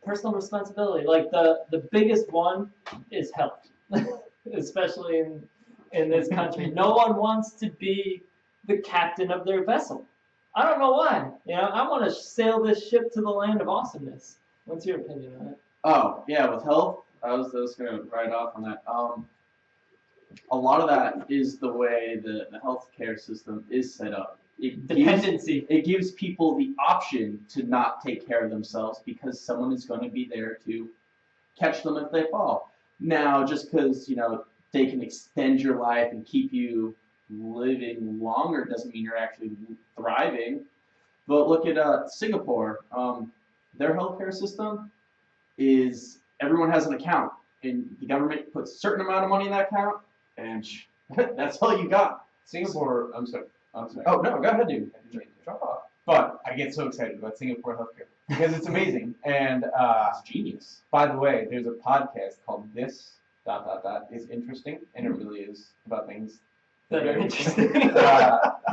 personal responsibility. Like the biggest one is health, especially in this country. No one wants to be the captain of their vessel. I don't know why. I want to sail this ship to the land of awesomeness. What's your opinion on it? Oh, yeah, with health, I was going to write off on that. A lot of that is the way the healthcare system is set up. It gives people the option to not take care of themselves because someone is going to be there to catch them if they fall. Now, just because, they can extend your life and keep you living longer doesn't mean you're actually thriving. But look at Singapore. Their healthcare system is everyone has an account, and the government puts a certain amount of money in that account, and that's all you got. Singapore, I'm sorry. Oh, no, go ahead, dude. Drop off. But I get so excited about Singapore healthcare because it's amazing. And it's genius. By the way, there's a podcast called This ... is interesting, and it really is about things that are interesting.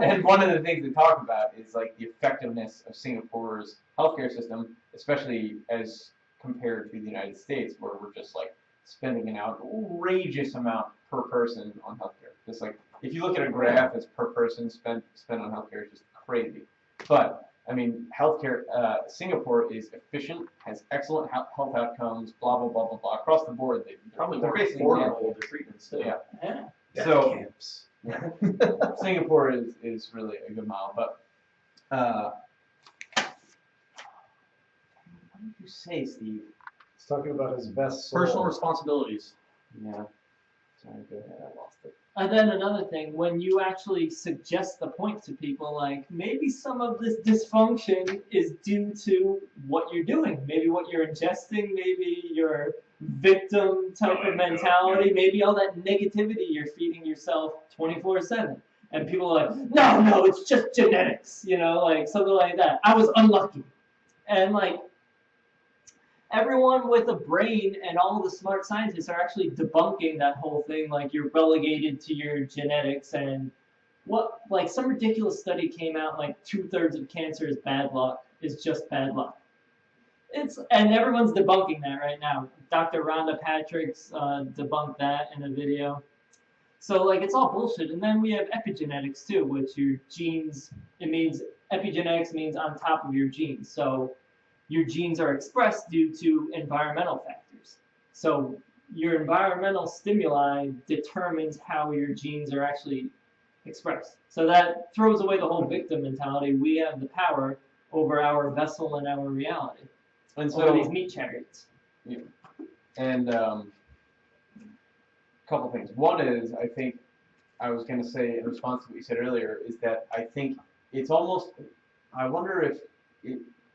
And one of the things they talk about is like the effectiveness of Singapore's healthcare system, especially as compared to the United States, where we're just like spending an outrageous amount per person on healthcare. Just like if you look at a graph as per person spent on healthcare, it's just crazy. But I mean, healthcare. Singapore is efficient, has excellent health outcomes, blah blah blah blah blah across the board. They're basically affordable the treatments too. Yeah. So camps. Yeah. Singapore is really a good model. But what did you say, Steve? He's talking about his best soul. Personal responsibilities. Yeah. Sorry, go ahead. I lost it. And then another thing, when you actually suggest the point to people, like maybe some of this dysfunction is due to what you're doing, maybe what you're ingesting, maybe your victim type of mentality, maybe all that negativity you're feeding yourself 24/7. And people are like, no, it's just genetics, like something like that. I was unlucky. And like, everyone with a brain and all the smart scientists are actually debunking that whole thing, like you're relegated to your genetics and some ridiculous study came out like 2/3 of cancer is bad luck, is just bad luck. And everyone's debunking that right now. Dr. Rhonda Patrick's debunked that in a video. So like it's all bullshit. And then we have epigenetics too, which your genes, epigenetics means on top of your genes. So your genes are expressed due to environmental factors. So your environmental stimuli determines how your genes are actually expressed. So that throws away the whole victim mentality. We have the power over our vessel and our reality. And so over these meat chariots. Yeah. And a couple things. One is, I think, I was going to say in response to what you said earlier, is that I think it's almost, I wonder if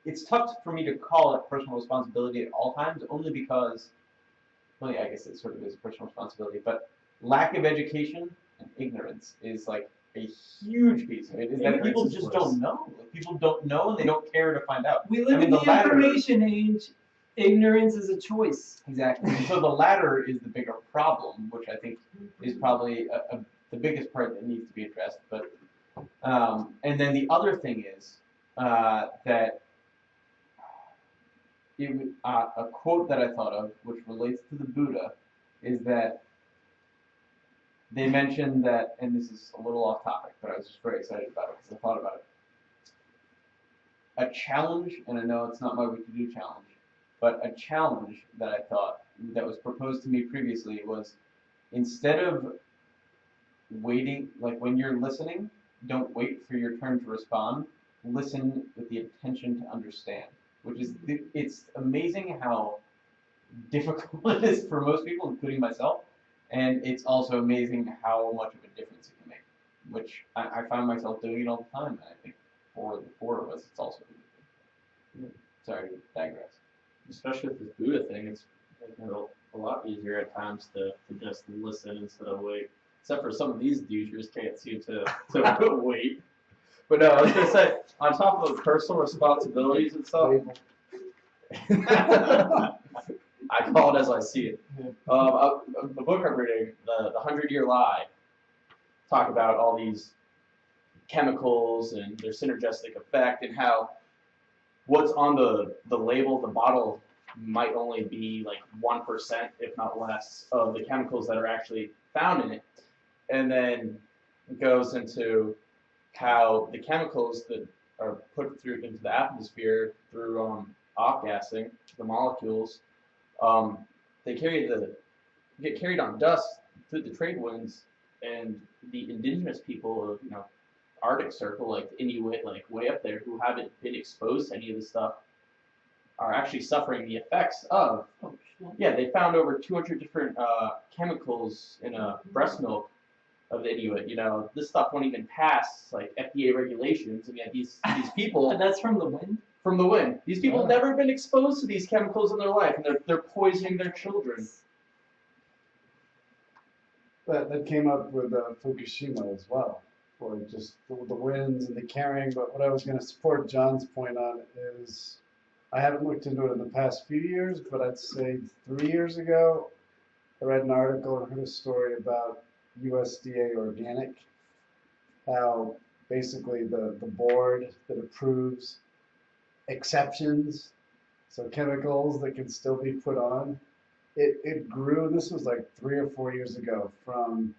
it's tough for me to call it personal responsibility at all times, only because, well, yeah, I guess it sort of is personal responsibility, but lack of education and ignorance is like a huge piece of it. Is that people just don't know. Like, people don't know and they don't care to find out. We live in the information age. Ignorance is a choice. Exactly. And so the latter is the bigger problem, which I think is probably the biggest part that needs to be addressed. But and then the other thing is that a quote that I thought of, which relates to the Buddha, is that they mentioned that, and this is a little off topic, but I was just very excited about it because I thought about it. A challenge, and I know it's not my week to do challenge, but a challenge that I thought that was proposed to me previously was, instead of waiting, like when you're listening, don't wait for your turn to respond. Listen with the intention to understand, which is, it's amazing how difficult it is for most people, including myself, and it's also amazing how much of a difference it can make, which I find myself doing it all the time, and I think for the four of us, it's also a good thing. Sorry to digress. Especially with this Buddha thing, it's a lot easier at times to just listen instead of wait. Except for some of these dudes, you just can't seem to wait. But no, I was going to say, on top of the personal responsibilities and stuff, I call it as I see it. The book I'm reading, the 100-Year Lie, talk about all these chemicals and their synergistic effect and how what's on the label, the bottle, might only be like 1%, if not less, of the chemicals that are actually found in it. And then it goes into how the chemicals that are put through into the atmosphere through off-gassing, the molecules, they get carried on dust through the trade winds, and the indigenous people of Arctic Circle, like the Inuit, like way up there, who haven't been exposed to any of this stuff, are actually suffering the effects of. Yeah, they found over 200 different chemicals in a breast milk of the Inuit. This stuff won't even pass like FDA regulations, and yet these people. And that's from the wind. From the wind. These people have never been exposed to these chemicals in their life, and they're poisoning their children. That came up with Fukushima as well, for just the winds and the carrying. But what I was going to support John's point on is, I haven't looked into it in the past few years, but I'd say 3 years ago, I read an article and heard a story about USDA Organic, how basically the board that approves exceptions, so chemicals that can still be put on, it grew. This was like 3 or 4 years ago, from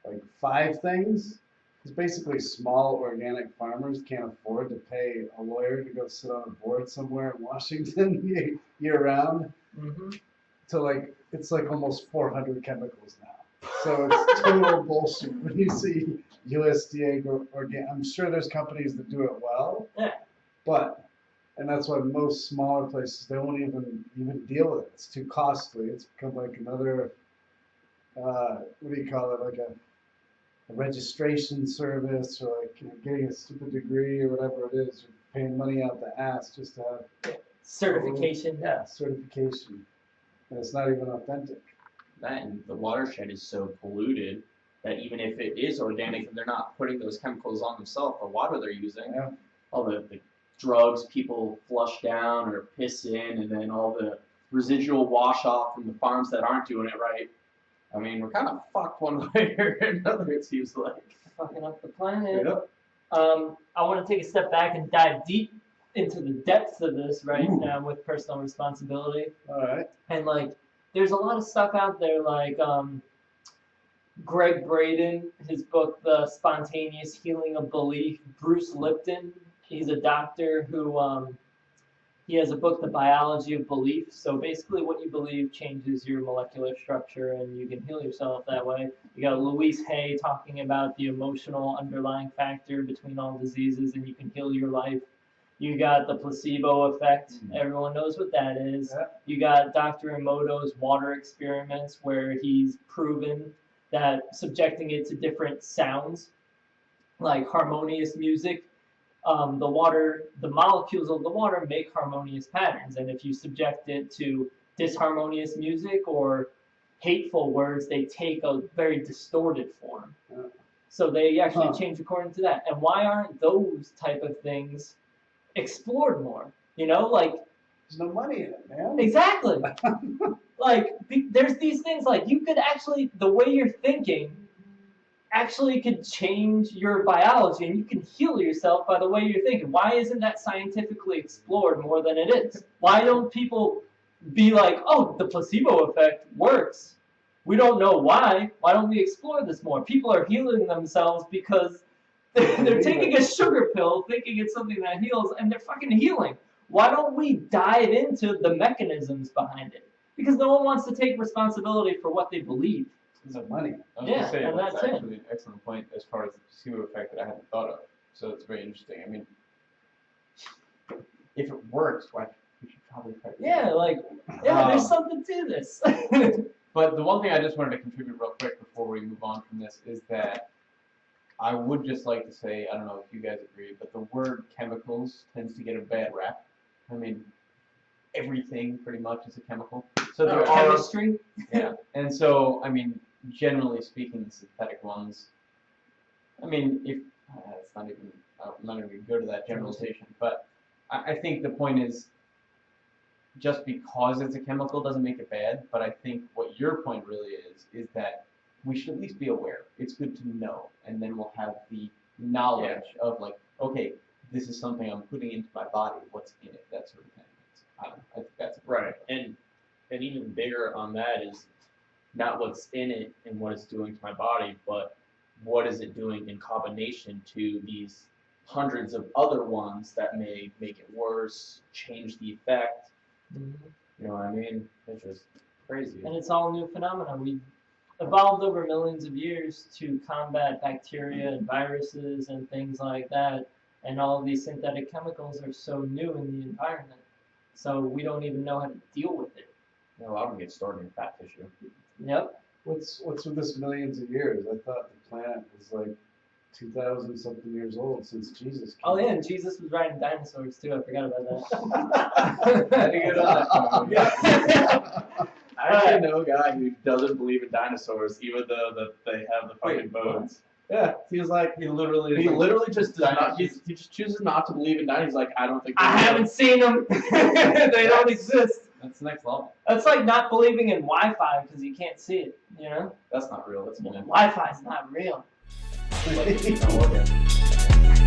like 5 things. Because basically small organic farmers can't afford to pay a lawyer to go sit on a board somewhere in Washington year round. Mm-hmm. To like, it's like almost 400 chemicals now. So it's total bullshit when you see USDA organic. I'm sure there's companies that do it well, but, and that's why most smaller places, they won't even deal with it. It's too costly. It's become like another, what do you call it, like a registration service, or like getting a stupid degree or whatever it is. You're paying money out the ass just to have certification. Certification. And it's not even authentic. That, and the watershed is so polluted that even if it is organic and they're not putting those chemicals on themselves, the water they're using, all the drugs people flush down or piss in, and then all the residual wash off from the farms that aren't doing it right. I mean, we're kind of fucked one way or another, it seems like. Fucking up the planet. Yep. I want to take a step back and dive deep into the depths of this now with personal responsibility. All right. And like, there's a lot of stuff out there, like Gregg Braden, his book, The Spontaneous Healing of Belief. Bruce Lipton, he's a doctor who he has a book, The Biology of Belief. So basically what you believe changes your molecular structure, and you can heal yourself that way. You got Louise Hay talking about the emotional underlying factor between all diseases, and you can heal your life. You got the placebo effect. Everyone knows what that is. Yeah. You got Dr. Emoto's water experiments, where he's proven that subjecting it to different sounds, like harmonious music, the molecules of the water make harmonious patterns, and if you subject it to disharmonious music or hateful words, they take a very distorted form. So they actually change according to that. And why aren't those type of things explored more? Like, there's no money in it, man. Exactly. Like, there's these things, like, you could actually, the way you're thinking actually could change your biology, and you can heal yourself by the way you're thinking. Why isn't that scientifically explored more than it is? Why don't people be like, oh, the placebo effect works? We don't know why. Why don't we explore this more? People are healing themselves because they're taking a sugar pill thinking it's something that heals, and they're fucking healing. Why don't we dive into the mechanisms behind it? Because no one wants to take responsibility for what they believe. It's the money. I was going to say, and that's that's it. actually an excellent point as far as the placebo effect that I hadn't thought of. So it's very interesting. I mean, if it works, why we should probably try to there's something to this. But the one thing I just wanted to contribute real quick before we move on from this is that I would just like to say, I don't know if you guys agree, but the word chemicals tends to get a bad rap. I mean, everything pretty much is a chemical. So there are chemistry. Yeah, and so I mean, generally speaking, the synthetic ones. I mean, if it's not even, I'm not even going to go to that generalization, but I think the point is, just because it's a chemical doesn't make it bad. But I think what your point really is that we should at least be aware. It's good to know, and then we'll have the knowledge of like, okay, this is something I'm putting into my body. What's in it? That sort of thing. time. I think that's Right, and even bigger on that is not what's in it and what it's doing to my body, but what is it doing in combination to these hundreds of other ones that may make it worse, change the effect. Mhm. You know what I mean? It's just crazy. And it's all new phenomena. We've evolved over millions of years to combat bacteria and viruses and things like that. And all of these synthetic chemicals are so new in the environment. So we don't even know how to deal with it. You know, a lot of them get stored in fat tissue. Yep. What's with this millions of years? I thought the planet was like 2,000 something years old since Jesus came. Oh yeah, and Jesus was riding dinosaurs too. I forgot about that. Had to get on that. I actually know a guy who doesn't believe in dinosaurs, even though that they have the fucking bones. Yeah, he's like, He literally. he literally just does not. He just chooses not to believe in dinosaurs. He's like, I don't think. I haven't seen them. They don't exist. That's the next level. That's like not believing in Wi-Fi because you can't see it. You know, That's not real. That's bullshit. Wi-Fi's not real. Like, it's not working.